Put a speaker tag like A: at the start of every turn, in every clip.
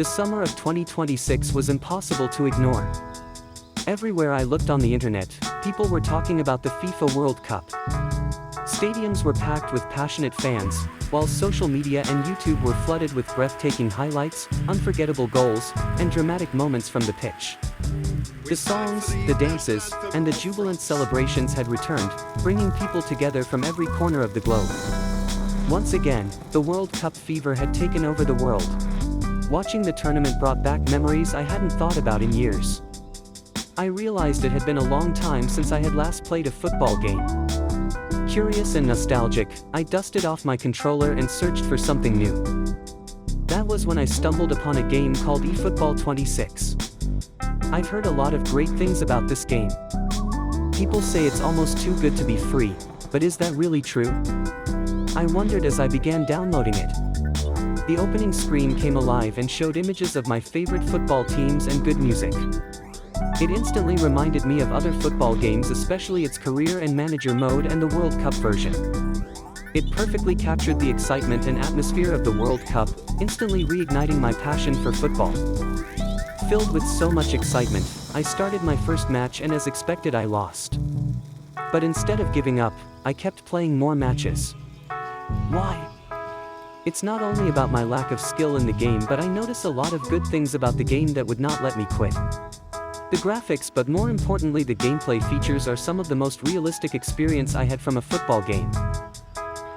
A: The summer of 2026 was impossible to ignore. Everywhere I looked on the internet, people were talking about the FIFA World Cup. Stadiums were packed with passionate fans, while social media and YouTube were flooded with breathtaking highlights, unforgettable goals, and dramatic moments from the pitch. The songs, the dances, and the jubilant celebrations had returned, bringing people together from every corner of the globe. Once again, the World Cup fever had taken over the world. Watching the tournament brought back memories I hadn't thought about in years. I realized it had been a long time since I had last played a football game. Curious and nostalgic, I dusted off my controller and searched for something new. That was when I stumbled upon a game called eFootball 26. I've heard a lot of great things about this game. People say it's almost too good to be free, but is that really true? I wondered as I began downloading it. The opening screen came alive and showed images of my favorite football teams and good music. It instantly reminded me of other football games, especially its career and manager mode and the World Cup version. It perfectly captured the excitement and atmosphere of the World Cup, instantly reigniting my passion for football. Filled with so much excitement, I started my first match and as expected I lost. But instead of giving up, I kept playing more matches. Why? It's not only about my lack of skill in the game, but I notice a lot of good things about the game that would not let me quit. The graphics, but more importantly the gameplay features, are some of the most realistic experience I had from a football game.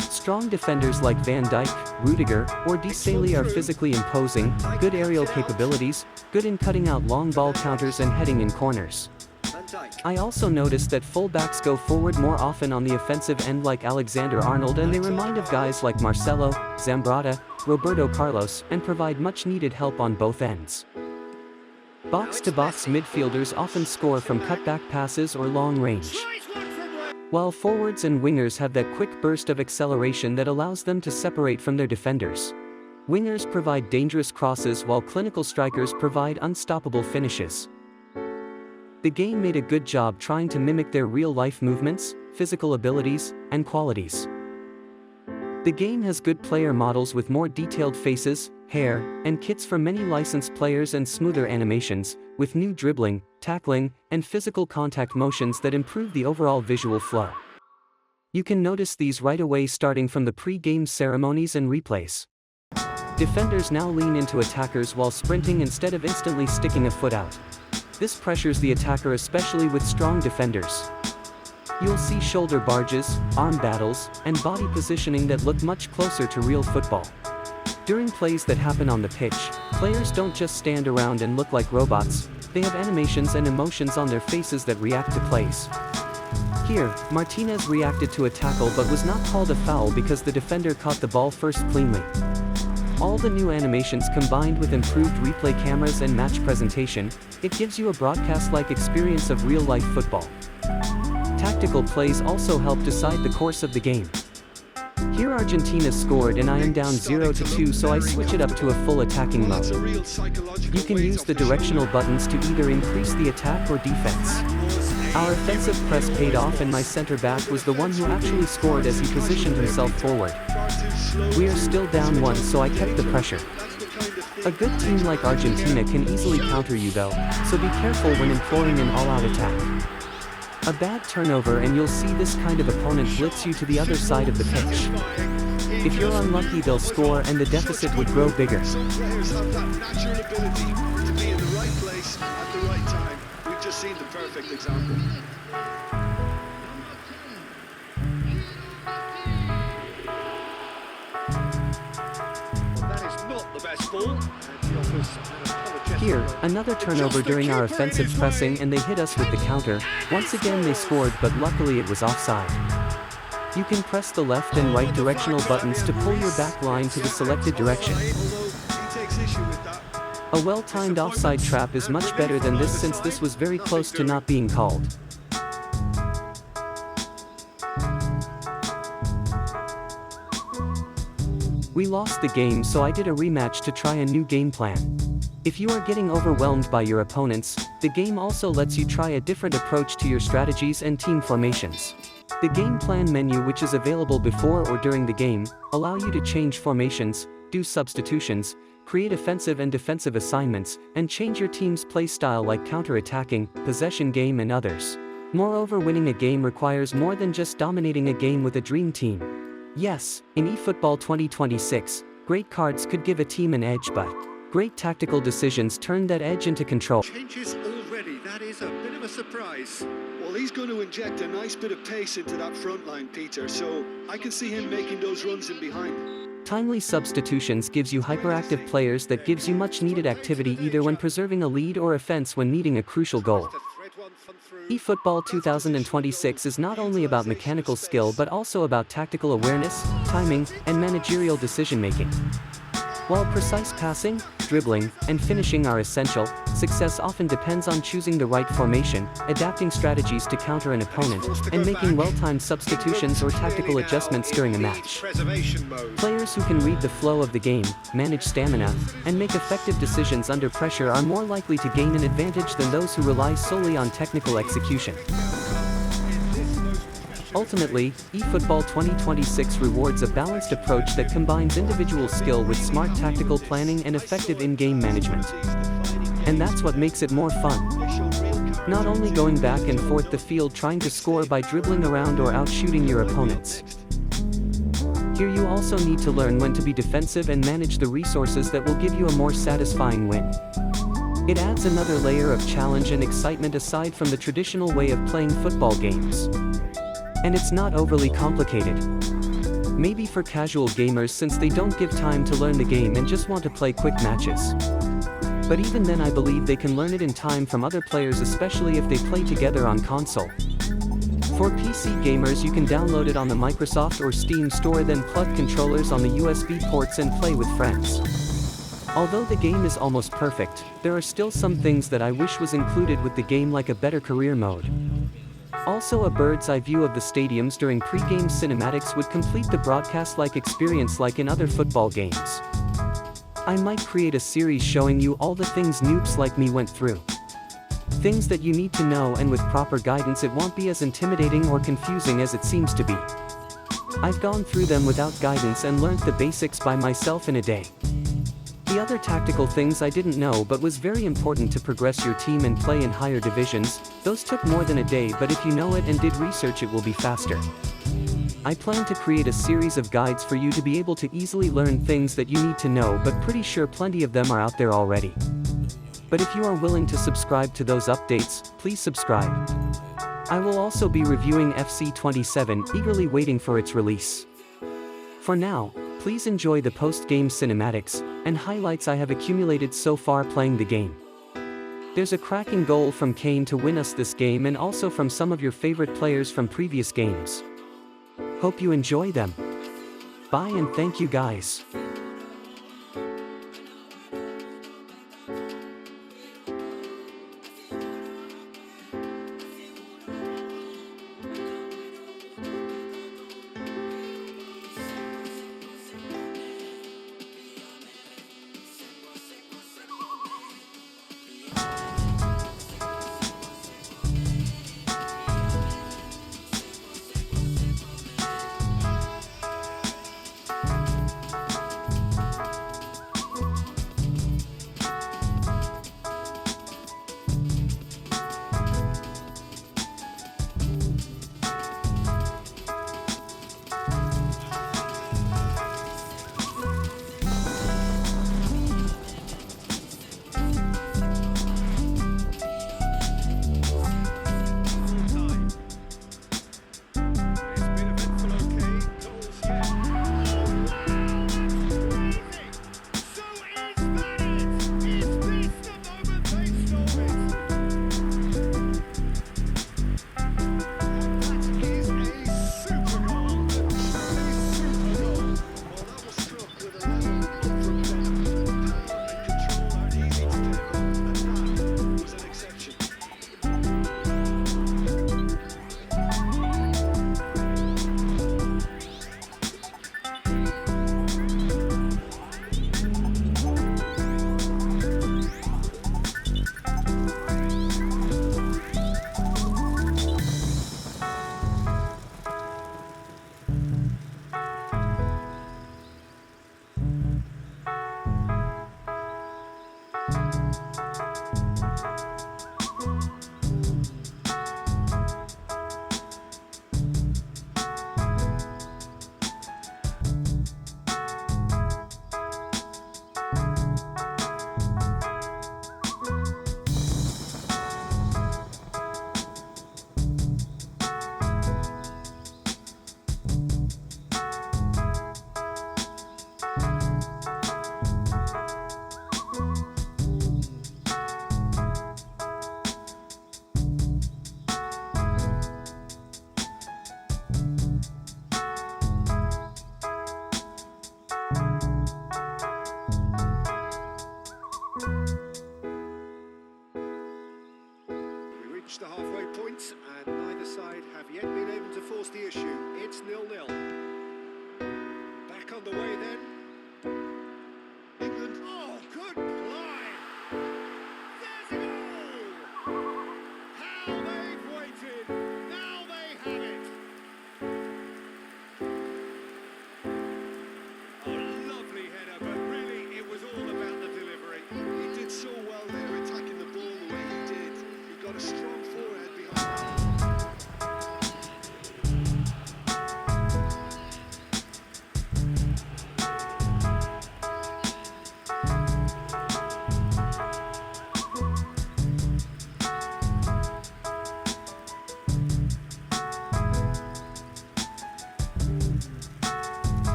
A: Strong defenders like Van Dijk, Rudiger, or De Sailly are physically imposing, good aerial capabilities, good in cutting out long ball counters and heading in corners. I also noticed that fullbacks go forward more often on the offensive end like Alexander-Arnold, and they remind of guys like Marcelo, Zambrata, Roberto Carlos, and provide much needed help on both ends. Box-to-box midfielders often score from cutback passes or long range, while forwards and wingers have that quick burst of acceleration that allows them to separate from their defenders. Wingers provide dangerous crosses while clinical strikers provide unstoppable finishes. The game made a good job trying to mimic their real-life movements, physical abilities, and qualities. The game has good player models with more detailed faces, hair, and kits for many licensed players, and smoother animations, with new dribbling, tackling, and physical contact motions that improve the overall visual flow. You can notice these right away starting from the pre-game ceremonies and replays. Defenders now lean into attackers while sprinting instead of instantly sticking a foot out. This pressures the attacker, especially with strong defenders. You'll see shoulder barges, arm battles, and body positioning that look much closer to real football. During plays that happen on the pitch, players don't just stand around and look like robots, they have animations and emotions on their faces that react to plays. Here, Martinez reacted to a tackle but was not called a foul because the defender caught the ball first cleanly. All the new animations combined with improved replay cameras and match presentation, it gives you a broadcast-like experience of real-life football. Tactical plays also help decide the course of the game. Here Argentina scored and I am down 0-2, so I switch it up to a full attacking mode. You can use the directional buttons to either increase the attack or defense. Our offensive press paid off and my center back was the one who actually scored as he positioned himself forward. We are still down 1, so I kept the pressure. A good team like Argentina can easily counter you though, so be careful when employing an all-out attack. A bad turnover and you'll see this kind of opponent blitz you to the other side of the pitch. If you're unlucky they'll score and the deficit would grow bigger.
B: Players have that natural ability to be in the right place at the right time. We've just seen the perfect example. That is not the best ball.
A: Here, another turnover during our offensive pressing and they hit us with the counter. Once again they scored, but luckily it was offside. You can press the left and right directional buttons to pull your back line to the selected direction. A well-timed offside trap is much better than this, since this was very close to not being called. We lost the game, so I did a rematch to try a new game plan. If you are getting overwhelmed by your opponents, the game also lets you try a different approach to your strategies and team formations. The game plan menu, which is available before or during the game, allow you to change formations, do substitutions, create offensive and defensive assignments, and change your team's play style like counter-attacking, possession game and others. Moreover, winning a game requires more than just dominating a game with a dream team. Yes, in eFootball 2026, great cards could give a team an edge, but great tactical decisions turn that edge into control.
B: Changes already, that is a bit of a surprise. Well, he's going to inject a nice bit of pace into that front line, Peter, so I can see him making those runs in behind.
A: Timely substitutions gives you hyperactive players that gives you much needed activity either when preserving a lead or offense when needing a crucial goal. eFootball 2026 is not only about mechanical skill but also about tactical awareness, timing, and managerial decision-making. While precise passing, dribbling, and finishing are essential, success often depends on choosing the right formation, adapting strategies to counter an opponent, and making well-timed substitutions or tactical adjustments during a match. Players who can read the flow of the game, manage stamina, and make effective decisions under pressure are more likely to gain an advantage than those who rely solely on technical execution. Ultimately, eFootball 2026 rewards a balanced approach that combines individual skill with smart tactical planning and effective in-game management. And that's what makes it more fun. Not only going back and forth the field trying to score by dribbling around or outshooting your opponents. Here you also need to learn when to be defensive and manage the resources that will give you a more satisfying win. It adds another layer of challenge and excitement aside from the traditional way of playing football games. And it's not overly complicated. Maybe for casual gamers since they don't give time to learn the game and just want to play quick matches. But even then I believe they can learn it in time from other players, especially if they play together on console. For PC gamers, you can download it on the Microsoft or Steam store, then plug controllers on the USB ports and play with friends. Although the game is almost perfect, there are still some things that I wish was included with the game, like a better career mode. Also, a bird's eye view of the stadiums during pre-game cinematics would complete the broadcast-like experience like in other football games. I might create a series showing you all the things noobs like me went through. Things that you need to know, and with proper guidance it won't be as intimidating or confusing as it seems to be. I've gone through them without guidance and learnt the basics by myself in a day. The other tactical things I didn't know but was very important to progress your team and play in higher divisions, those took more than a day, but if you know it and did research it will be faster. I plan to create a series of guides for you to be able to easily learn things that you need to know, but pretty sure plenty of them are out there already. But if you are willing to subscribe to those updates, please subscribe. I will also be reviewing FC 27, eagerly waiting for its release. For now, please enjoy the post-game cinematics and highlights I have accumulated so far playing the game. There's a cracking goal from Kane to win us this game, and also from some of your favorite players from previous games. Hope you enjoy them. Bye and thank you guys.
B: settles the issue. It's 0-0. Back on the way then. England. Oh, good line. There's a goal. How they've waited. Now they have it. A lovely header, but really it was all about the delivery. He did so well there, attacking the ball the way he did. He got a strong forehead behind that.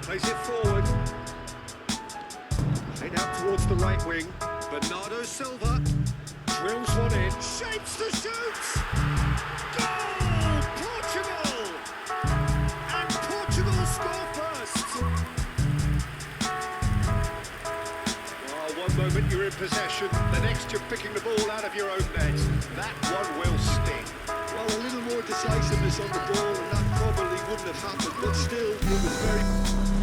B: Plays it forward. Played out towards the right wing. Bernardo Silva drills one in. Shapes the shoots. Goal! Portugal! And Portugal score first. Oh, one moment you're in possession, the next you're picking the ball out of your own net. That one will sting. Well, a little more decisiveness on the ball, and that probably wouldn't have happened, but still, it was very...